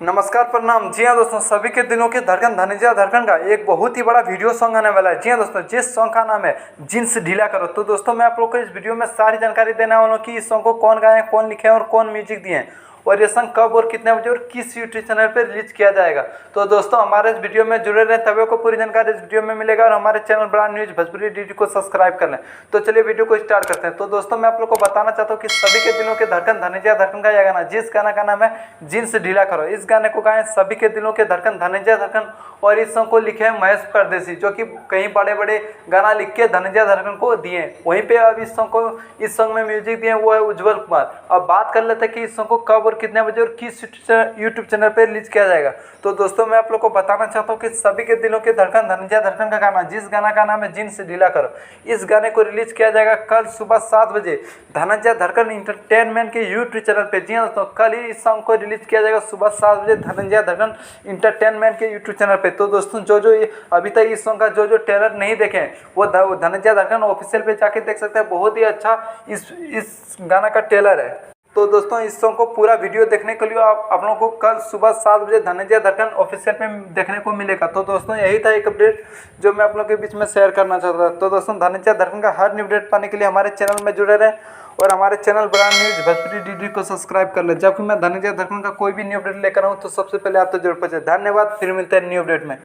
नमस्कार, प्रणाम। जी हाँ दोस्तों, सभी के दिलों की धड़कन धनंजय धड़कन का एक बहुत ही बड़ा वीडियो सॉन्ग आने वाला है। जी हाँ दोस्तों, जिस सॉन्ग का नाम है जींस ढीला करो। तो दोस्तों मैं आप लोग को इस वीडियो में सारी जानकारी देने वाला हूँ कि इस सॉन्ग को कौन गाए हैं, कौन लिखे हैं और कौन म्यूजिक दिए हैं, और ये सॉन्ग कब और कितने बजे और किस यूट्यूब चैनल पर रिलीज किया जाएगा। तो दोस्तों हमारे इस वीडियो में जुड़े रहें, तभी को पूरी जानकारी इस वीडियो में मिलेगा। और हमारे channel brand news Bhojpuri DD को सब्सक्राइब कर लें। तो चलिए वीडियो को स्टार्ट करते हैं। तो दोस्तों मैं आप लोग को बताना चाहता हूँ कि सभी के दिलों के धड़कन धनंजय धड़कन का यह गाना, जिस गाना का नाम है जींस ढीला करो। इस गाने को गाए सभी के दिलों के धड़कन धनंजय धड़कन, और इस सॉन्ग को लिखे हैं महेश परदेसी, जो कि कई बड़े बड़े गाना लिख के धनंजय धड़कन को दिए। वहीं पे अब इस सॉन्ग में म्यूजिक दिए वो है उज्जवल कुमार। अब बात कर लेते हैं कि इस सॉन्ग को कब और कितने बजे और किस यूट्यूब चैनल पर रिलीज किया जाएगा। तो दोस्तों मैं आप लोग को बताना चाहता हूँ कि सभी के दिलों के धड़कन धनंजय धड़कन का गाना, जिस गाना का नाम है जींस ढीला करो, इस गाने को रिलीज किया जाएगा कल सुबह 7 बजे धनंजय धड़कन इंटरटेनमेंट के यूट्यूब चैनल पे। जी हाँ दोस्तों, कल ही इस सॉन्ग को रिलीज किया जाएगा सुबह 7 बजे धनंजय धड़कन इंटरटेनमेंट के यूट्यूब चैनल पे। तो दोस्तों जो अभी तक इस सॉन्ग का जो ट्रेलर नहीं देखे हैं वो धनंजय धड़कन ऑफिशियल पे जाके देख सकते हैं। बहुत ही अच्छा इस गाना का ट्रेलर है। तो दोस्तों इस सॉन्ग को पूरा वीडियो देखने के लिए आप लोगों को कल सुबह 7 बजे धनंजय धड़कन ऑफिशियल पे देखने को मिलेगा। तो दोस्तों यही था एक अपडेट जो मैं आप लोगों के बीच में शेयर करना चाहता था। तो दोस्तों धनंजय धड़कन का हर न्यू अपडेट पाने के लिए हमारे चैनल में जुड़े रहें और हमारे channel brand news Bhojpuri DD को सब्सक्राइब कर लें। जब भी मैं धनंजय धड़कन का कोई भी न्यू अपडेट लेकर आऊँ तो सबसे पहले आप तो जरूर पहुंचे। धन्यवाद, फिर मिलते हैं न्यू अपडेट में।